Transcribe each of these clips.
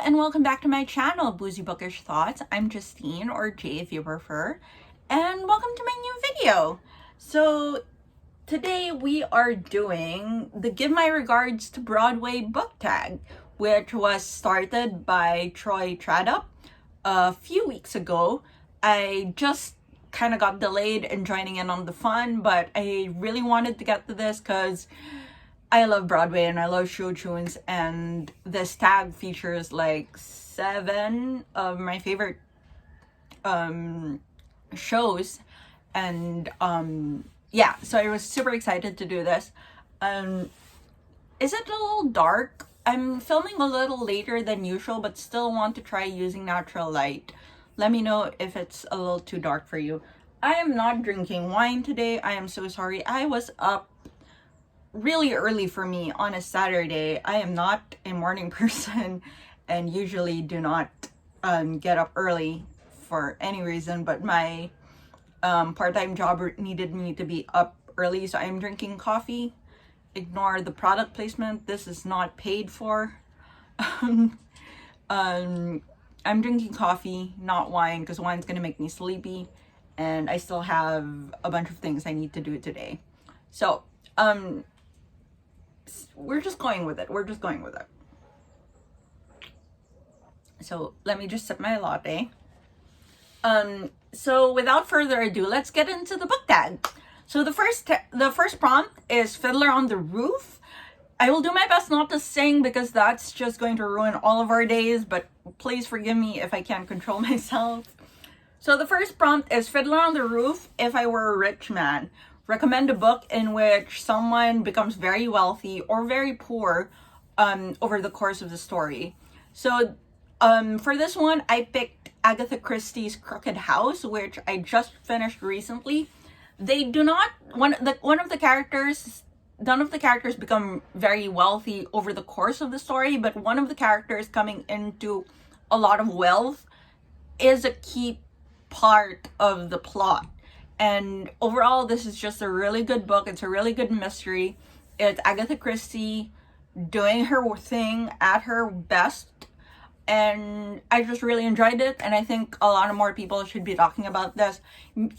and welcome back to my channel, Boozy Bookish Thoughts. I'm Justine, or Jay if you prefer, and welcome to my new video. So today we are doing the Give My Regards to Broadway Book Tag, which was started by Troy Tradup a few weeks ago. I just kind of got delayed in joining in on the fun, but I really wanted to get to this because I love Broadway and I love show tunes, and this tag features like 7 of my favorite shows, and yeah, so I was super excited to do this. Is it a little dark? I'm filming a little later than usual, but still want to try using natural light. Let me know if it's a little too dark for you. I am not drinking wine today. I am so sorry. I was up really early for me on a Saturday. I am not a morning person and usually do not get up early for any reason, but my part-time job needed me to be up early, so I'm drinking coffee. Ignore the product placement. This is not paid for. I'm drinking coffee, not wine, because wine's gonna make me sleepy, and I still have a bunch of things I need to do today. So we're just going with it. So let me just sip my latte. So without further ado, let's get into the book tag. So the first prompt is Fiddler on the Roof. I will do my best not to sing because that's just going to ruin all of our days, but please forgive me if I can't control myself. So the first prompt is Fiddler on the Roof. If I were a rich man, recommend a book in which someone becomes very wealthy or very poor over the course of the story. So for this one, I picked Agatha Christie's Crooked House, which I just finished recently. They do not, none of the characters become very wealthy over the course of the story, but one of the characters coming into a lot of wealth is a key part of the plot. And overall, this is just a really good book. It's a really good mystery. It's Agatha Christie doing her thing at her best. And I just really enjoyed it. And I think a lot of more people should be talking about this.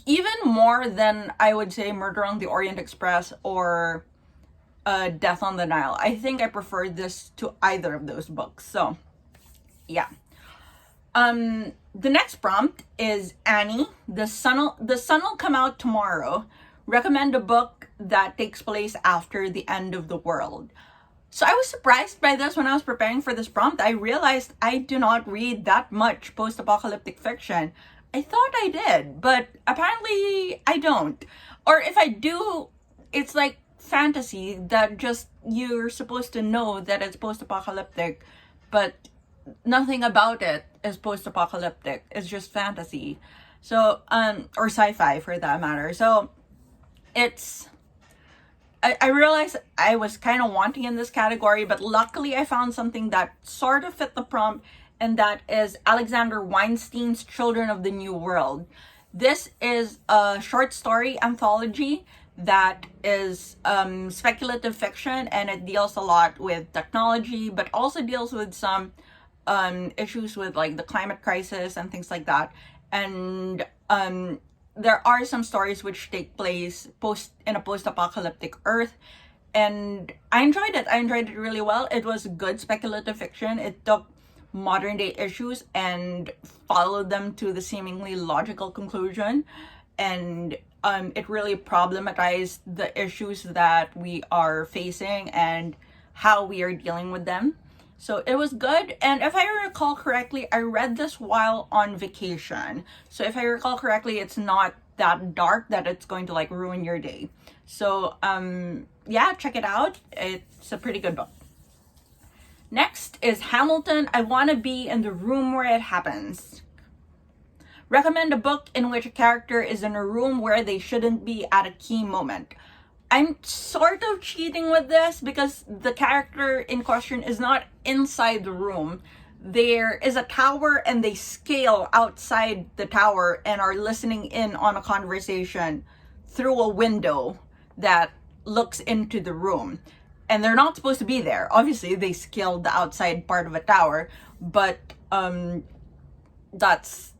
Even more than, I would say, Murder on the Orient Express or Death on the Nile. I think I prefer this to either of those books. So, yeah. The next prompt is Annie. The sun will come out tomorrow. Recommend a book that takes place after the end of the world. So I was surprised by this when I was preparing for this prompt. I realized I do not read that much post-apocalyptic fiction. I thought I did, but apparently I don't. Or if I do, it's like fantasy that just you're supposed to know that it's post-apocalyptic, but nothing about it is post-apocalyptic. It's just fantasy. So or sci-fi for that matter. So I realized I was kind of wanting in this category, but luckily I found something that sort of fit the prompt, and that is Alexander Weinstein's Children of the New World. This is a short story anthology that is speculative fiction, and it deals a lot with technology, but also deals with some issues with like the climate crisis and things like that. And there are some stories which take place in a post-apocalyptic Earth, and I enjoyed it really well. It was good speculative fiction. It took modern day issues and followed them to the seemingly logical conclusion, and it really problematized the issues that we are facing and how we are dealing with them. So it was good. And if I recall correctly, I read this while on vacation. So if I recall correctly, it's not that dark that it's going to like ruin your day. So yeah, check it out. It's a pretty good book. Next is Hamilton. I Want to Be in the Room Where It Happens. Recommend a book in which a character is in a room where they shouldn't be at a key moment. I'm sort of cheating with this because the character in question is not inside the room. There is a tower and they scale outside the tower and are listening in on a conversation through a window that looks into the room. and they're not supposed to be there. Obviously, they scaled the outside part of a tower, but that's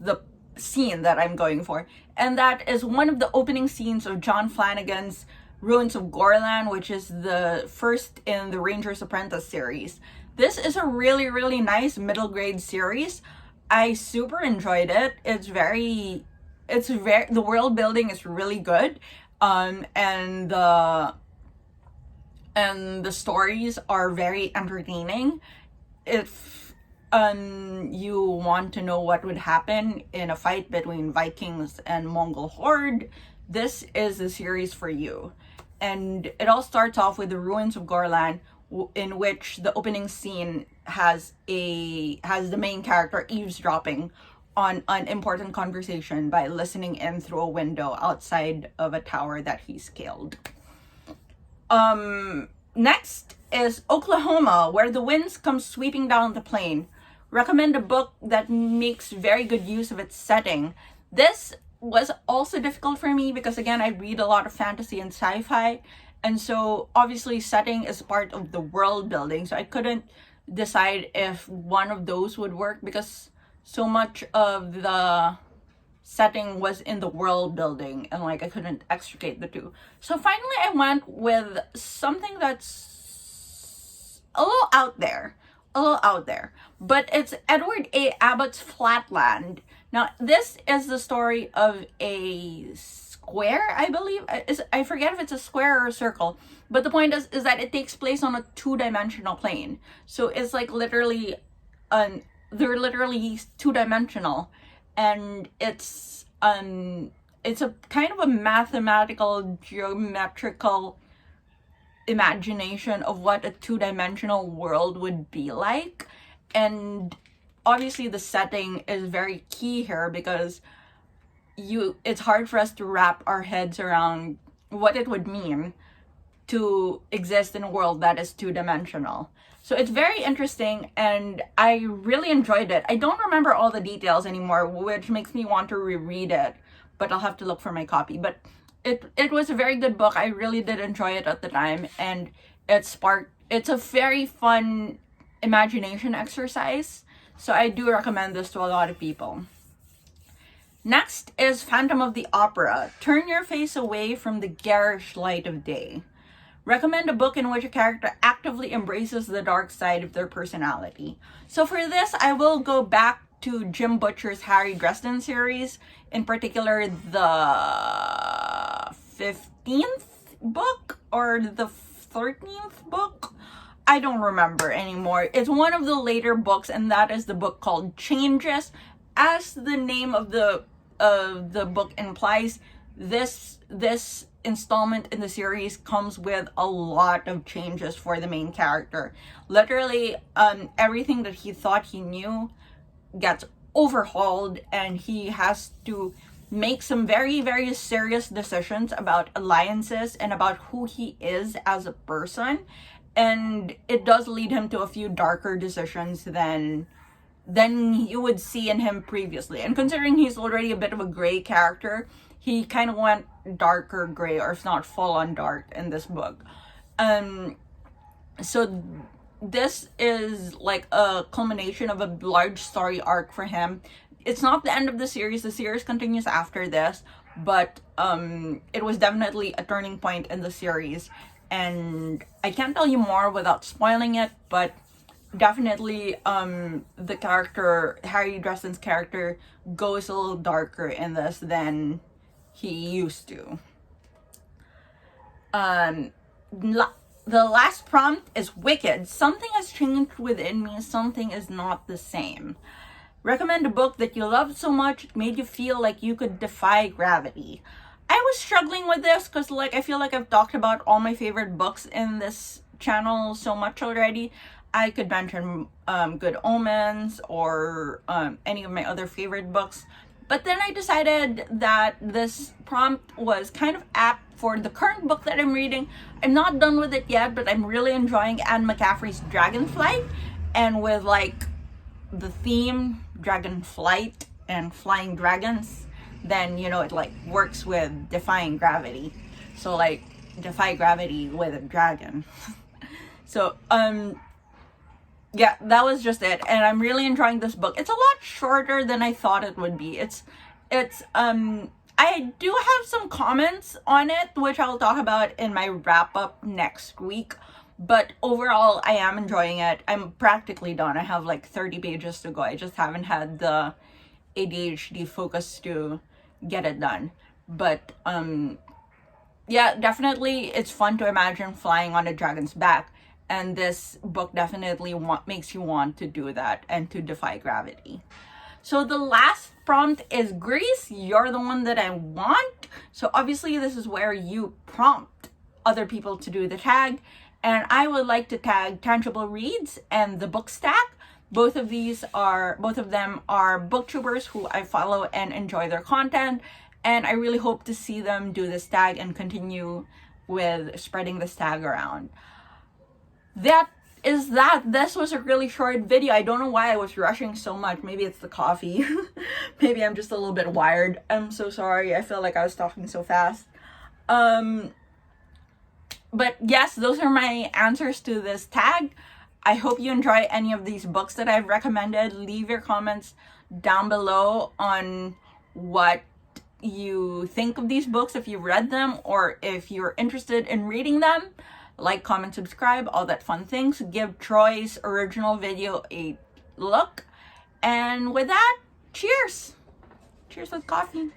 the scene that I'm going for. And that is one of the opening scenes of John Flanagan's Ruins of Gorland, which is the first in the Ranger's Apprentice series. This is a really, really nice middle grade series. I super enjoyed it. The world building is really good. And the stories are very entertaining. If you want to know what would happen in a fight between Vikings and Mongol horde, this is the series for you. And it all starts off with the Ruins of Gorland, in which the opening scene has the main character eavesdropping on an important conversation by listening in through a window outside of a tower that he scaled. Next is Oklahoma, where the winds come sweeping down the plain. Recommend a book that makes very good use of its setting. This was also difficult for me because, again, I read a lot of fantasy and sci-fi, and so obviously setting is part of the world building, so I couldn't decide if one of those would work because so much of the setting was in the world building, and like I couldn't extricate the two. So finally I went with something that's a little out there, but it's Edward A. Abbott's Flatland. Now this is the story of a square, I believe. I forget if it's a square or a circle, but the point is that it takes place on a two-dimensional plane. So it's like literally they're literally two-dimensional, and it's a kind of a mathematical, geometrical imagination of what a two-dimensional world would be like. And obviously the setting is very key here because it's hard for us to wrap our heads around what it would mean to exist in a world that is two-dimensional. So it's very interesting, and I really enjoyed it. I don't remember all the details anymore, which makes me want to reread it, but I'll have to look for my copy. But it was a very good book. I really did enjoy it at the time, and it's a very fun imagination exercise. So I do recommend this to a lot of people. Next is Phantom of the Opera. Turn your face away from the garish light of day. Recommend a book in which a character actively embraces the dark side of their personality. So for this, I will go back to Jim Butcher's Harry Dresden series, in particular the 15th book or the 13th book. I don't remember anymore. It's one of the later books, and that is the book called Changes. As the name of the book implies, this installment in the series comes with a lot of changes for the main character. Literally, everything that he thought he knew gets overhauled, and he has to make some very, very serious decisions about alliances and about who he is as a person. And it does lead him to a few darker decisions than you would see in him previously. And considering he's already a bit of a gray character, he kind of went darker gray, or if not full on dark, in this book. So this is like a culmination of a large story arc for him. It's not the end of the series. The series continues after this, but it was definitely a turning point in the series. And I can't tell you more without spoiling it, but definitely the character, Harry Dresden's character, goes a little darker in this than he used to. The last prompt is Wicked. Something has changed within me. Something is not the same. Recommend a book that you loved so much it made you feel like you could defy gravity. I was struggling with this because I feel like I've talked about all my favorite books in this channel so much already. I could mention Good Omens or any of my other favorite books. But then I decided that this prompt was kind of apt for the current book that I'm reading. I'm not done with it yet, but I'm really enjoying Anne McCaffrey's Dragonflight. And with the theme, Dragonflight and flying dragons, then it works with defying gravity. So defy gravity with a dragon. So, yeah, that was just it. And I'm really enjoying this book. It's a lot shorter than I thought it would be. I do have some comments on it, which I'll talk about in my wrap up next week. But overall, I am enjoying it. I'm practically done. I have like 30 pages to go. I just haven't had the ADHD focus to get it done. But, yeah, definitely it's fun to imagine flying on a dragon's back. And this book definitely makes you want to do that and to defy gravity. So the last prompt is Grease, you're the one that I want. So obviously this is where you prompt other people to do the tag. And I would like to tag Tangible Reads and the Book Stack. Both of them are booktubers who I follow and enjoy their content. And I really hope to see them do this tag and continue with spreading this tag around. That is that. This was a really short video. I don't know why I was rushing so much. Maybe it's the coffee. Maybe I'm just a little bit wired. I'm so sorry. I feel like I was talking so fast. But yes, those are my answers to this tag. I hope you enjoy any of these books that I've recommended. Leave your comments down below on what you think of these books, if you've read them or if you're interested in reading them. Like, comment, subscribe, all that fun things. Give Troy's original video a look. And with that, cheers. Cheers with coffee.